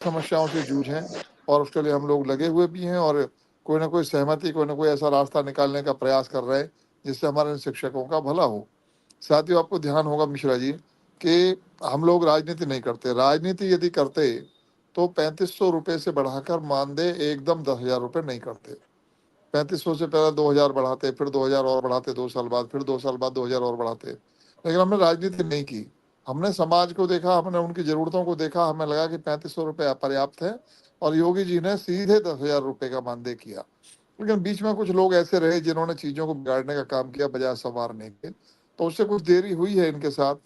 समस्याओं से जूझ हैं और उसके लिए हम लोग लगे हुए भी हैं और कोई ना कोई सहमति, कोई ना कोई ऐसा रास्ता निकालने का प्रयास कर रहे हैं जिससे हमारे शिक्षकों का भला हो। साथियों, आपको ध्यान होगा मिश्रा जी कि हम लोग राजनीति नहीं करते। राजनीति यदि करते तो 3500 रुपये से बढ़ाकर मानदेय एकदम 10,000 रुपये नहीं करते। 3500 से पहले 2000 बढ़ाते, फिर 2000 और बढ़ाते 2 साल बाद, फिर 2 साल बाद 2000 और बढ़ाते। लेकिन हमने राजनीति नहीं की। हमने समाज को देखा, हमने उनकी जरूरतों को देखा, हमें लगा कि 3500 रुपये अपर्याप्त है और योगी जी ने सीधे 10,000 रुपये का मानदेय किया। लेकिन बीच में कुछ लोग ऐसे रहे जिन्होंने चीज़ों को बिगाड़ने का काम किया बजाय संवारने के। तो उससे कुछ देरी हुई है इनके साथ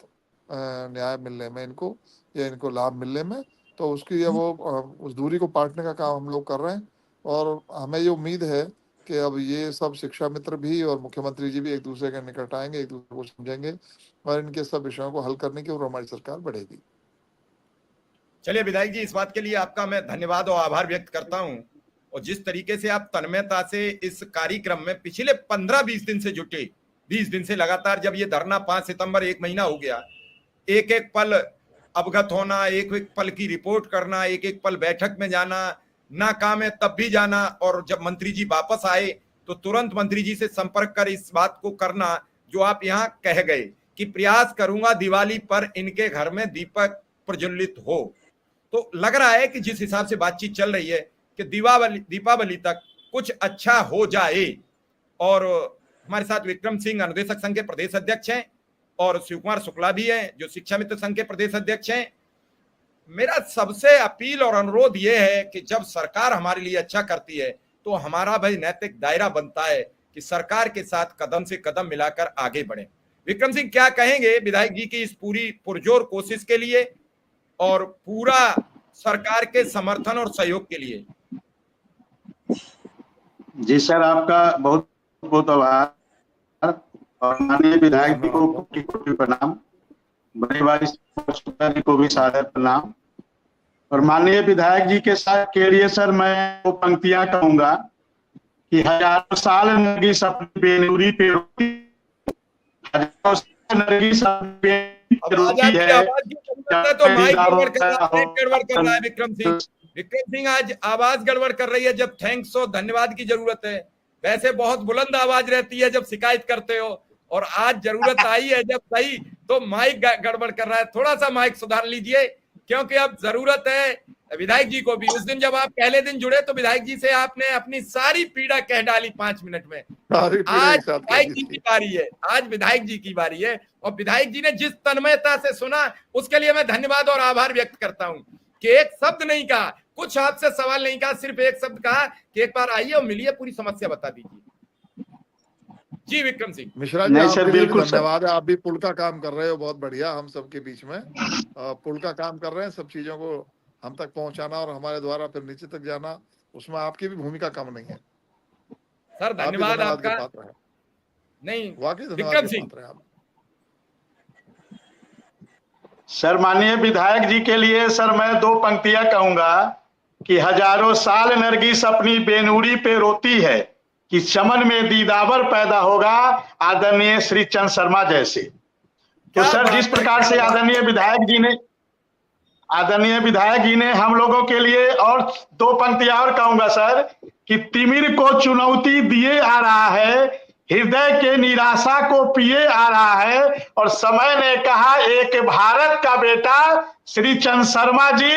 न्याय मिलने में इनको, या इनको लाभ मिलने में। तो उसकी अब वो उस दूरी को पाटने का काम हम लोग कर रहे हैं और हमें ये उम्मीद है कि अब ये सब शिक्षा मित्र भी और मुख्यमंत्री जी भी एक दूसरे के निकट आएंगे, एक दूसरे को समझेंगे और इनके सब विषयों को हल करने की और हमारी सरकार बढ़ेगी। चलिए विधायक जी, इस बात के लिए आपका मैं धन्यवाद और आभार व्यक्त करता हूं। और जिस तरीके से आप तन्मयता से इस कार्यक्रम में पिछले 15-20 दिन से जुटे, 20 दिन से लगातार, जब ये धरना 5 सितंबर 1 महीना हो गया, एक एक पल अवगत होना, एक एक पल की रिपोर्ट करना, एक एक पल बैठक में जाना, ना काम है तब भी जाना, और जब मंत्री जी वापस आए तो तुरंत मंत्री जी से संपर्क कर इस बात को करना जो आप यहाँ कह गए कि प्रयास करूंगा दिवाली पर इनके घर में दीपक प्रज्वलित हो। तो लग रहा है कि जिस हिसाब से बातचीत चल रही है कि दीपावली तक कुछ अच्छा हो जाए। और हमारे साथ विक्रम सिंह अनुदेशक संघ के प्रदेश अध्यक्ष हैं और शिव कुमार शुक्ला भी हैं जो शिक्षा मित्र संघ के प्रदेश अध्यक्ष हैं। मेरा सबसे अपील और अनुरोध यह है कि जब सरकार हमारे लिए अच्छा करती है तो हमारा भाई नैतिक दायरा बनता है कि सरकार के साथ कदम से कदम मिलाकर आगे बढ़े। विक्रम सिंह, क्या कहेंगे विधायक जी की इस पूरी पुरजोर कोशिश के लिए और पूरा सरकार के समर्थन और सहयोग के लिए? जी सर, आपका बहुत बहुत आभार और माननीय विधायक जी को कोटि कोटि प्रणाम, बड़े भाई शुक्ला जी को भी सादर प्रणाम। और माननीय विधायक जी के साथ के लिए सर मैं वो पंक्तियां कहूंगा कि हजारों साल नरगिस अपनी बेनूरी पे रोती, हजारों साल नरगिस अपनी बेनूरी पे रोती है। तो माइक गड़बड़ कर रहा है विक्रम सिंह। विक्रम सिंह, आज आवाज गड़बड़ कर रही है जब थैंक्स और धन्यवाद की जरूरत है। वैसे बहुत बुलंद आवाज रहती है जब शिकायत करते हो, और आज जरूरत आई है जब सही तो माइक गड़बड़ कर रहा है। थोड़ा सा माइक सुधार लीजिए क्योंकि अब जरूरत है विधायक जी को भी। उस दिन जब आप पहले दिन जुड़े तो विधायक जी से आपने अपनी सारी पीड़ा कह डाली 5 मिनट में। आज विधायक जी की बारी है, आज विधायक जी की बारी है। और विधायक जी ने जिस तन्मयता से सुना उसके लिए मैं धन्यवाद और आभार व्यक्त करता हूं कि एक शब्द नहीं कहा, कुछ आपसे सवाल नहीं कहा, सिर्फ एक शब्द कहा कि एक बार आइए और मिलिए, पूरी समस्या बता दीजिए। जी विक्रम सिंह। मिश्रा जी, आपके लिए भी धन्यवाद है। आप भी पुल का काम कर रहे हो, बहुत बढ़िया। हम सबके बीच में पुल का काम कर रहे हैं, सब चीजों को हम तक पहुंचाना और हमारे द्वारा फिर नीचे तक जाना, उसमें आपकी भी भूमिका कम नहीं है सर। धन्यवाद आपका। नहीं, वाकई धन्यवाद के पात्र हैं आप। सर माननीय विधायक जी के लिए सर मैं 2 पंक्तियां कहूंगा कि हजारों साल नरगिस अपनी बेनूरी पे रोती है कि चमन में दीदावर पैदा होगा आदरणीय श्री चंद्र शर्मा जैसे। तो सर जिस प्रकार से आदरणीय विधायक जी ने हम लोगों के लिए, और 2 पंक्तियां और कहूंगा सर कि तिमिर को चुनौती दिए आ रहा है, हृदय के निराशा को पिए आ रहा है, और समय ने कहा एक भारत का बेटा श्री चंद्र शर्मा जी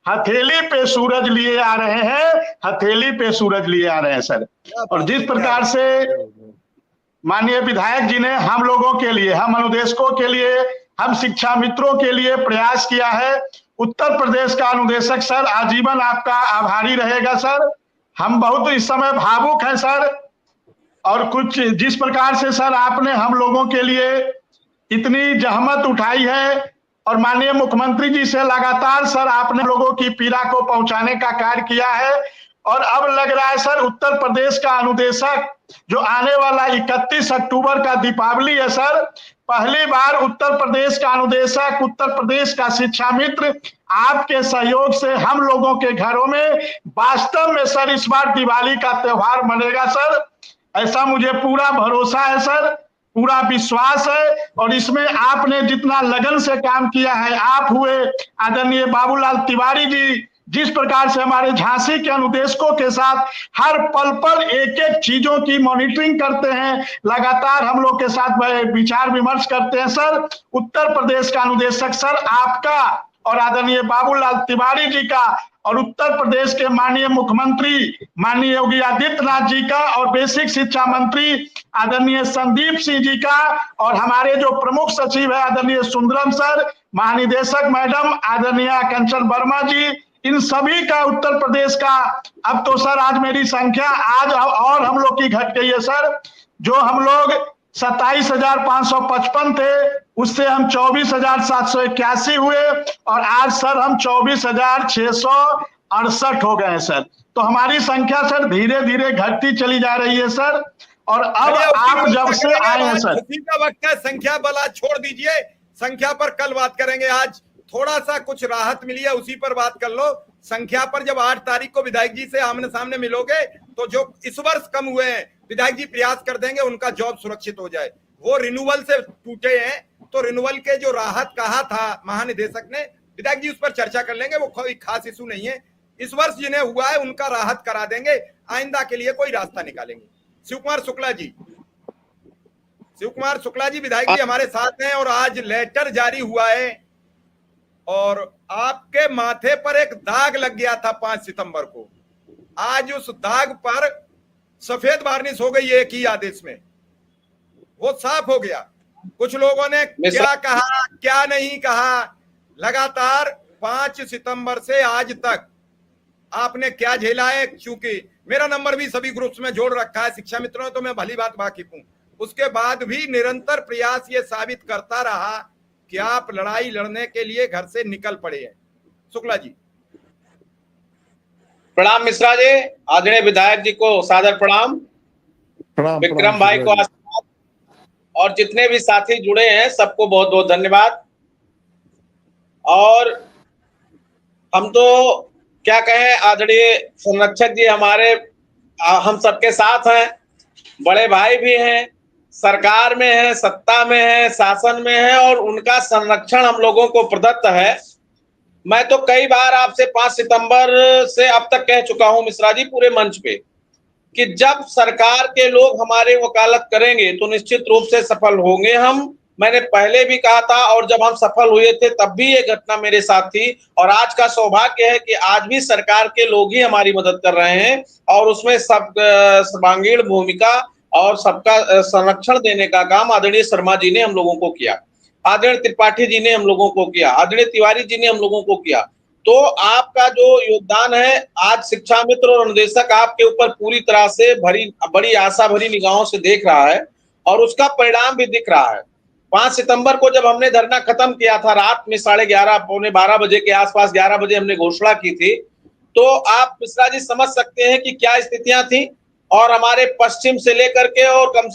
हथेली पे सूरज लिए आ रहे हैं, हथेली पे सूरज लिए आ रहे हैं सर। और जिस प्रकार से माननीय विधायक जी ने हम लोगों के लिए, हम अनुदेशकों के लिए, हम शिक्षा मित्रों के लिए प्रयास किया है, उत्तर प्रदेश का अनुदेशक सर आजीवन आपका आभारी रहेगा सर। हम बहुत इस समय भावुक हैं सर। और कुछ जिस प्रकार से सर आपने हम लोगों के लिए इतनी जहमत उठाई है और माननीय मुख्यमंत्री जी से लगातार सर आपने लोगों की पीड़ा को पहुंचाने का कार्य किया है। और अब लग रहा है सर उत्तर प्रदेश का अनुदेशक जो आने वाला 31 अक्टूबर का दीपावली है सर, पहली बार उत्तर प्रदेश का अनुदेशक, उत्तर प्रदेश का शिक्षा मित्र आपके सहयोग से हम लोगों के घरों में वास्तव में सर इस बार दिवाली का त्योहार मनेगा सर। ऐसा मुझे पूरा भरोसा है सर, पूरा विश्वास है। और इसमें आपने जितना लगन से काम किया है, आप हुए, आदरणीय बाबूलाल तिवारी जी, जिस प्रकार से हमारे झांसी के अनुदेशकों के साथ हर पल पल एक एक चीजों की मॉनिटरिंग करते हैं, लगातार हम लोग के साथ विचार विमर्श करते हैं। सर, उत्तर प्रदेश का अनुदेशक सर आपका और आदरणीय बाबूलाल तिवारी जी का और उत्तर प्रदेश के माननीय मुख्यमंत्री माननीय योगी आदित्यनाथ जी का और बेसिक शिक्षा मंत्री आदरणीय संदीप सिंह जी का और हमारे जो प्रमुख सचिव है आदरणीय सुंदरम सर, महानिदेशक मैडम आदरणीय कंचन वर्मा जी, इन सभी का उत्तर प्रदेश का, अब तो सर आज मेरी संख्या आज और हम लोग की घट गई है सर। जो हम लोग 27,555 थे उससे हम 24,781 हुए और आज सर हम 24,668 हो गए हैं सर। तो हमारी संख्या सर धीरे धीरे घटती चली जा रही है सर। और अब आप जब से आए हैं सर, खुशी का वक्त है, संख्या बला छोड़ दीजिए, संख्या पर कल बात करेंगे। आज थोड़ा सा कुछ राहत मिली है, उसी पर बात कर लो। संख्या पर जब 8 तारीख को विधायक जी से आमने सामने मिलोगे तो जो इस वर्ष कम हुए हैं विधायक जी प्रयास कर देंगे उनका जॉब सुरक्षित हो जाए। वो रिन्यूअल से टूटे हैं तो रिन्यूअल के जो राहत कहा था महानिदेशक ने, विधायक जी उस पर चर्चा कर लेंगे, वो कोई खास इशू नहीं है। इस वर्ष जिन्हें हुआ है उनका राहत करा देंगे, आइंदा के लिए कोई रास्ता निकालेंगे। शिव कुमार शुक्ला जी विधायक जी हमारे साथ हैं और आज लेटर जारी हुआ है और आपके माथे पर एक दाग लग गया था 5 सितंबर को। आज उस दाग पर सफेद वार्निश हो गई एक ही आदेश में, वो साफ हो गया। कुछ लोगों ने क्या कहा क्या नहीं कहा, लगातार 5 सितंबर से आज तक आपने क्या झेला है। क्योंकि मेरा नंबर भी सभी ग्रुप्स में जोड़ रखा है शिक्षा मित्रों, तो मैं भली बात वाकिफ हूं। उसके बाद भी निरंतर प्रयास ये साबित करता रहा कि आप लड़ाई लड़ने के लिए घर से निकल पड़े हैं। शुक्ला जी प्रणाम। मिश्रा जी, आदरणीय विधायक जी को सादर प्रणाम। विक्रम भाई को आशीर्वाद और जितने भी साथी जुड़े हैं सबको बहुत बहुत धन्यवाद। और हम तो क्या कहें, आदरणीय संरक्षक जी हमारे हम सबके साथ हैं, बड़े भाई भी हैं, सरकार में है, सत्ता में है, शासन में है और उनका संरक्षण हम लोगों को प्रदत्त है। मैं तो कई बार आपसे 5 सितंबर से अब तक कह चुका हूं मिश्रा जी पूरे मंच पे कि जब सरकार के लोग हमारे वकालत करेंगे तो निश्चित रूप से सफल होंगे हम। मैंने पहले भी कहा था और जब हम सफल हुए थे तब भी ये घटना मेरे साथ थी और आज का सौभाग्य है कि आज भी सरकार के लोग ही हमारी मदद कर रहे हैं और उसमें सब सर्वांगीण भूमिका और सबका संरक्षण देने का काम आदरणीय शर्मा जी ने हम लोगों को किया, आदरणीय त्रिपाठी जी ने हम लोगों को किया, आदरणीय तिवारी जी ने हम लोगों को किया। तो आपका जो योगदान है, आज शिक्षा मित्र और अनुदेशक आपके ऊपर पूरी तरह से बड़ी आशा भरी निगाहों से देख रहा है और उसका परिणाम भी दिख रहा है। 5 सितंबर को जब हमने धरना खत्म किया था रात में 11:30 पौने 12 बजे के आसपास, 11 बजे हमने घोषणा की थी, तो आप मिश्रा जी समझ सकते हैं कि क्या स्थितियां थी और हमारे पश्चिम से लेकर के और कम से